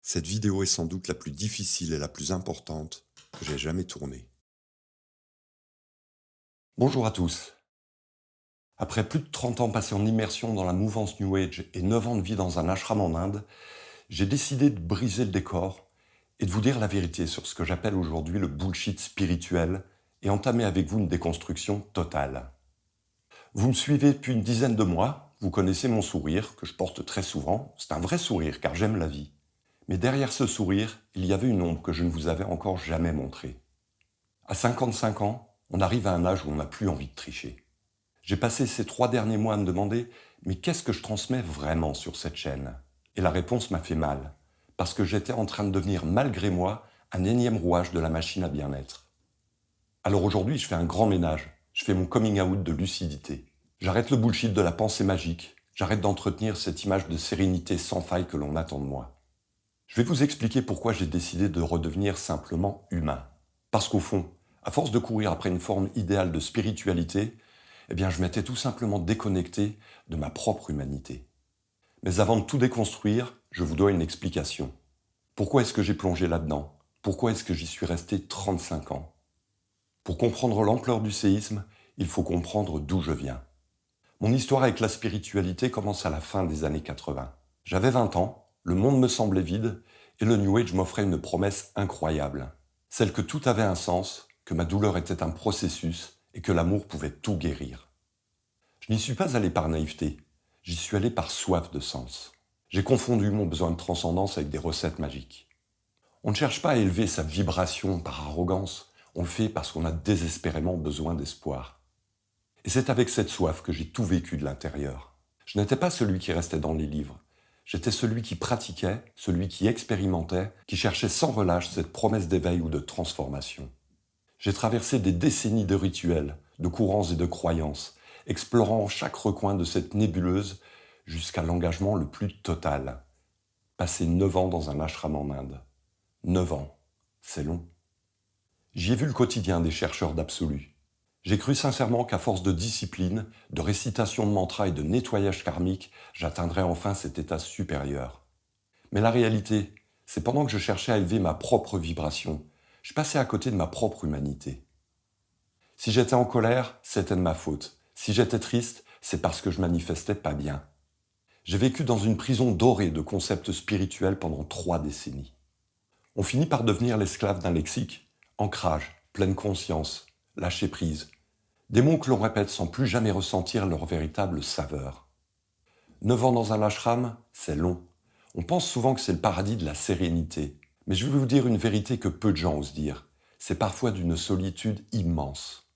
Cette vidéo est sans doute la plus difficile et la plus importante que j'ai jamais tournée. Bonjour à tous. Après plus de 30 ans passés en immersion dans la mouvance New Age et 9 ans de vie dans un ashram en Inde, j'ai décidé de briser le décor et de vous dire la vérité sur ce que j'appelle aujourd'hui le bullshit spirituel et entamer avec vous une déconstruction totale. Vous me suivez depuis une dizaine de mois, vous connaissez mon sourire que je porte très souvent, c'est un vrai sourire car j'aime la vie. Mais derrière ce sourire, il y avait une ombre que je ne vous avais encore jamais montrée. À 55 ans, on arrive à un âge où on n'a plus envie de tricher. J'ai passé ces 3 derniers mois à me demander mais qu'est-ce que je transmets vraiment sur cette chaîne? Et la réponse m'a fait mal, parce que j'étais en train de devenir, malgré moi, un énième rouage de la machine à bien-être. Alors aujourd'hui, je fais un grand ménage, je fais mon coming out de lucidité. J'arrête le bullshit de la pensée magique, j'arrête d'entretenir cette image de sérénité sans faille que l'on attend de moi. Je vais vous expliquer pourquoi j'ai décidé de redevenir simplement humain. Parce qu'au fond, à force de courir après une forme idéale de spiritualité, eh bien, je m'étais tout simplement déconnecté de ma propre humanité. Mais avant de tout déconstruire, je vous dois une explication. Pourquoi est-ce que j'ai plongé là-dedans? Pourquoi est-ce que j'y suis resté 35 ans? Pour comprendre l'ampleur du séisme, il faut comprendre d'où je viens. Mon histoire avec la spiritualité commence à la fin des années 80. J'avais 20 ans, le monde me semblait vide, et le New Age m'offrait une promesse incroyable. Celle que tout avait un sens, que ma douleur était un processus, et que l'amour pouvait tout guérir. Je n'y suis pas allé par naïveté, j'y suis allé par soif de sens. J'ai confondu mon besoin de transcendance avec des recettes magiques. On ne cherche pas à élever sa vibration par arrogance, on le fait parce qu'on a désespérément besoin d'espoir. Et c'est avec cette soif que j'ai tout vécu de l'intérieur. Je n'étais pas celui qui restait dans les livres. J'étais celui qui pratiquait, celui qui expérimentait, qui cherchait sans relâche cette promesse d'éveil ou de transformation. J'ai traversé des décennies de rituels, de courants et de croyances, explorant chaque recoin de cette nébuleuse jusqu'à l'engagement le plus total. Passé 9 ans dans un ashram en Inde. 9 ans, c'est long. J'y ai vu le quotidien des chercheurs d'absolu. J'ai cru sincèrement qu'à force de discipline, de récitation de mantras et de nettoyage karmique, j'atteindrais enfin cet état supérieur. Mais la réalité, c'est pendant que je cherchais à élever ma propre vibration, je passais à côté de ma propre humanité. Si j'étais en colère, c'était de ma faute. Si j'étais triste, c'est parce que je manifestais pas bien. J'ai vécu dans une prison dorée de concepts spirituels pendant 3 décennies. On finit par devenir l'esclave d'un lexique, ancrage, pleine conscience, lâcher prise. Des mots que l'on répète sans plus jamais ressentir leur véritable saveur. 9 ans dans un ashram, c'est long. On pense souvent que c'est le paradis de la sérénité. Mais je vais vous dire une vérité que peu de gens osent dire. C'est parfois d'une solitude immense.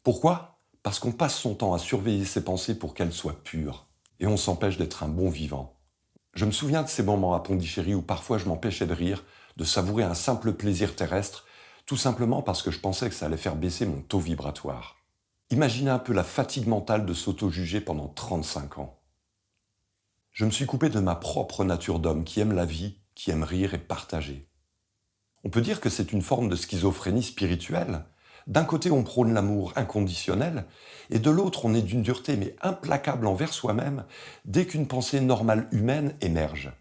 Pourquoi? Parce qu'on passe son temps à surveiller ses pensées pour qu'elles soient pures. Et on s'empêche d'être un bon vivant. Je me souviens de ces moments à Pondichéry où parfois je m'empêchais de rire, de savourer un simple plaisir terrestre, tout simplement parce que je pensais que ça allait faire baisser mon taux vibratoire. Imaginez un peu la fatigue mentale de s'auto-juger pendant 35 ans. Je me suis coupé de ma propre nature d'homme qui aime la vie, qui aime rire et partager. On peut dire que c'est une forme de schizophrénie spirituelle. D'un côté, on prône l'amour inconditionnel, et de l'autre, on est d'une dureté mais implacable envers soi-même dès qu'une pensée normale humaine émerge.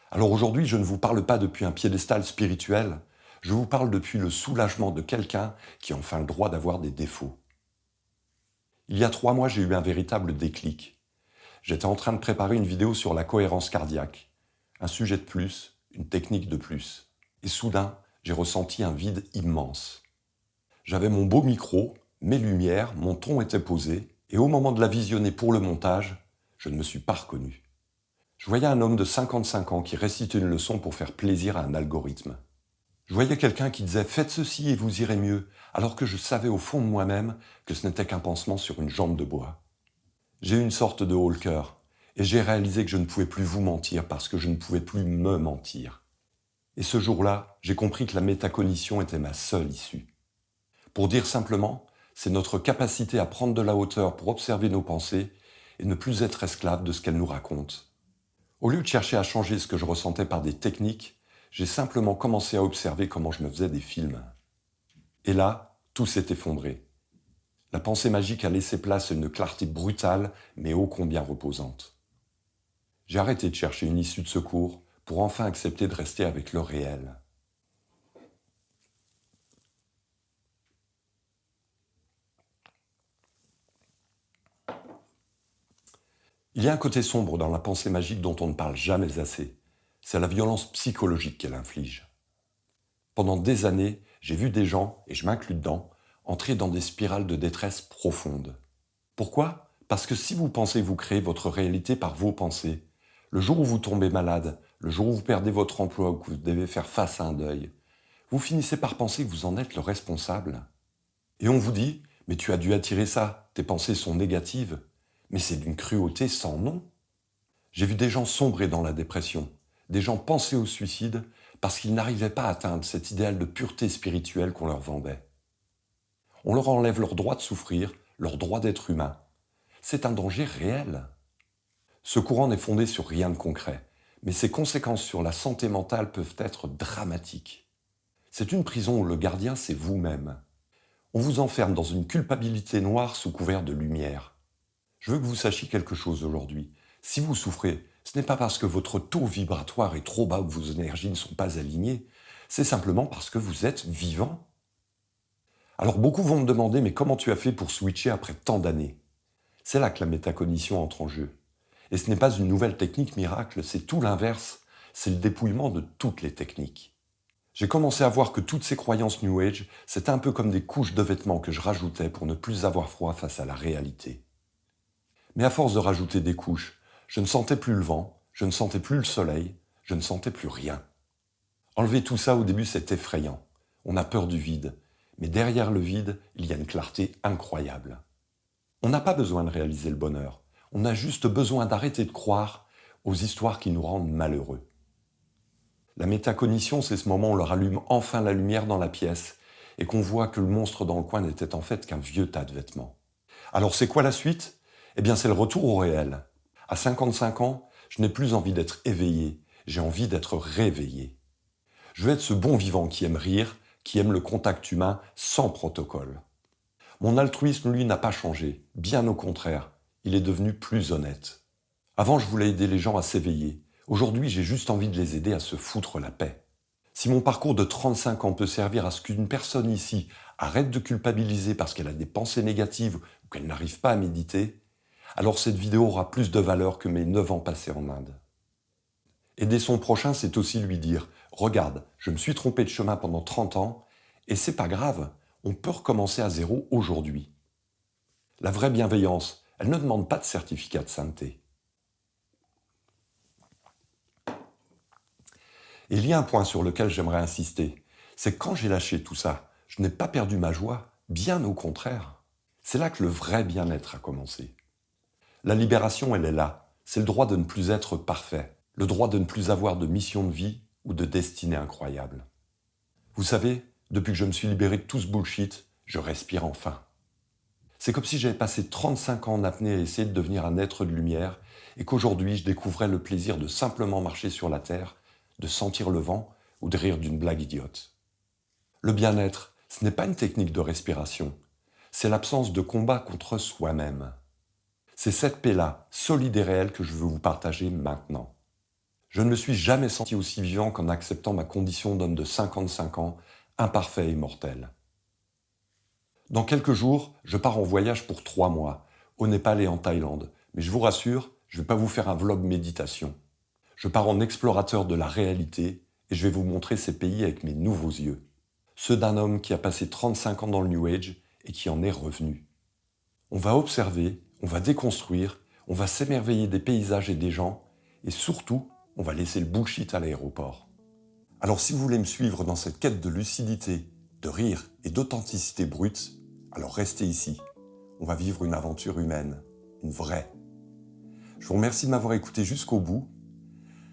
Alors aujourd'hui, je ne vous parle pas depuis un piédestal spirituel, je vous parle depuis le soulagement de quelqu'un qui a enfin le droit d'avoir des défauts. Il y a 3 mois, j'ai eu un véritable déclic. J'étais en train de préparer une vidéo sur la cohérence cardiaque. Un sujet de plus, une technique de plus. Et soudain, j'ai ressenti un vide immense. J'avais mon beau micro, mes lumières, mon ton était posé, et au moment de la visionner pour le montage, je ne me suis pas reconnu. Je voyais un homme de 55 ans qui récitait une leçon pour faire plaisir à un algorithme. Je voyais quelqu'un qui disait «Faites ceci et vous irez mieux», alors que je savais au fond de moi-même que ce n'était qu'un pansement sur une jambe de bois. J'ai eu une sorte de haut-le-cœur, et j'ai réalisé que je ne pouvais plus vous mentir parce que je ne pouvais plus me mentir. Et ce jour-là, j'ai compris que la métacognition était ma seule issue. Pour dire simplement, c'est notre capacité à prendre de la hauteur pour observer nos pensées et ne plus être esclave de ce qu'elles nous racontent. Au lieu de chercher à changer ce que je ressentais par des techniques, j'ai simplement commencé à observer comment je me faisais des films. Et là, tout s'est effondré. La pensée magique a laissé place à une clarté brutale, mais ô combien reposante. J'ai arrêté de chercher une issue de secours pour enfin accepter de rester avec le réel. Il y a un côté sombre dans la pensée magique dont on ne parle jamais assez. C'est la violence psychologique qu'elle inflige. Pendant des années, j'ai vu des gens, et je m'inclus dedans, entrer dans des spirales de détresse profondes. Pourquoi ? Parce que si vous pensez vous créer votre réalité par vos pensées, le jour où vous tombez malade, le jour où vous perdez votre emploi ou que vous devez faire face à un deuil, vous finissez par penser que vous en êtes le responsable. Et on vous dit « mais tu as dû attirer ça, tes pensées sont négatives ». Mais c'est d'une cruauté sans nom. J'ai vu des gens sombrer dans la dépression, des gens penser au suicide parce qu'ils n'arrivaient pas à atteindre cet idéal de pureté spirituelle qu'on leur vendait. On leur enlève leur droit de souffrir, leur droit d'être humain. C'est un danger réel. Ce courant n'est fondé sur rien de concret, mais ses conséquences sur la santé mentale peuvent être dramatiques. C'est une prison où le gardien, c'est vous-même. On vous enferme dans une culpabilité noire sous couvert de lumière. Je veux que vous sachiez quelque chose aujourd'hui. Si vous souffrez, ce n'est pas parce que votre taux vibratoire est trop bas ou que vos énergies ne sont pas alignées, c'est simplement parce que vous êtes vivant. Alors beaucoup vont me demander « mais comment tu as fait pour switcher après tant d'années ?» C'est là que la métacognition entre en jeu. Et ce n'est pas une nouvelle technique miracle, c'est tout l'inverse, c'est le dépouillement de toutes les techniques. J'ai commencé à voir que toutes ces croyances New Age, c'était un peu comme des couches de vêtements que je rajoutais pour ne plus avoir froid face à la réalité. Mais à force de rajouter des couches, je ne sentais plus le vent, je ne sentais plus le soleil, je ne sentais plus rien. Enlever tout ça au début, c'est effrayant. On a peur du vide. Mais derrière le vide, il y a une clarté incroyable. On n'a pas besoin de réaliser le bonheur. On a juste besoin d'arrêter de croire aux histoires qui nous rendent malheureux. La métacognition, c'est ce moment où on leur allume enfin la lumière dans la pièce et qu'on voit que le monstre dans le coin n'était en fait qu'un vieux tas de vêtements. Alors c'est quoi la suite ? Eh bien, c'est le retour au réel. À 55 ans, je n'ai plus envie d'être éveillé, j'ai envie d'être réveillé. Je veux être ce bon vivant qui aime rire, qui aime le contact humain sans protocole. Mon altruisme, lui, n'a pas changé, bien au contraire, il est devenu plus honnête. Avant, je voulais aider les gens à s'éveiller. Aujourd'hui, j'ai juste envie de les aider à se foutre la paix. Si mon parcours de 35 ans peut servir à ce qu'une personne ici arrête de culpabiliser parce qu'elle a des pensées négatives ou qu'elle n'arrive pas à méditer, alors cette vidéo aura plus de valeur que mes 9 ans passés en Inde. Aider son prochain, c'est aussi lui dire « Regarde, je me suis trompé de chemin pendant 30 ans, et c'est pas grave, on peut recommencer à zéro aujourd'hui. » La vraie bienveillance, elle ne demande pas de certificat de sainteté. Et il y a un point sur lequel j'aimerais insister, c'est que quand j'ai lâché tout ça, je n'ai pas perdu ma joie, bien au contraire. C'est là que le vrai bien-être a commencé. La libération, elle est là. C'est le droit de ne plus être parfait, le droit de ne plus avoir de mission de vie ou de destinée incroyable. Vous savez, depuis que je me suis libéré de tout ce bullshit, je respire enfin. C'est comme si j'avais passé 35 ans en apnée à essayer de devenir un être de lumière et qu'aujourd'hui je découvrais le plaisir de simplement marcher sur la terre, de sentir le vent ou de rire d'une blague idiote. Le bien-être, ce n'est pas une technique de respiration, c'est l'absence de combat contre soi-même. C'est cette paix-là, solide et réelle, que je veux vous partager maintenant. Je ne me suis jamais senti aussi vivant qu'en acceptant ma condition d'homme de 55 ans, imparfait et mortel. Dans quelques jours, je pars en voyage pour 3 mois, au Népal et en Thaïlande. Mais je vous rassure, je ne vais pas vous faire un vlog méditation. Je pars en explorateur de la réalité et je vais vous montrer ces pays avec mes nouveaux yeux. Ceux d'un homme qui a passé 35 ans dans le New Age et qui en est revenu. On va observer, on va déconstruire, on va s'émerveiller des paysages et des gens, et surtout, on va laisser le bullshit à l'aéroport. Alors si vous voulez me suivre dans cette quête de lucidité, de rire et d'authenticité brute, alors restez ici. On va vivre une aventure humaine, une vraie. Je vous remercie de m'avoir écouté jusqu'au bout.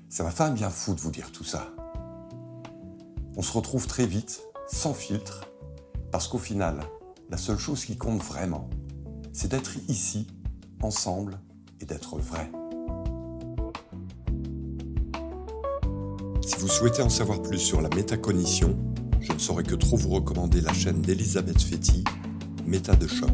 Ça m'a fait un bien fou de vous dire tout ça. On se retrouve très vite, sans filtre, parce qu'au final, la seule chose qui compte vraiment, c'est d'être ici, ensemble, et d'être vrai. Si vous souhaitez en savoir plus sur la métacognition, je ne saurais que trop vous recommander la chaîne d'Elisabeth Fety, Méta de choc.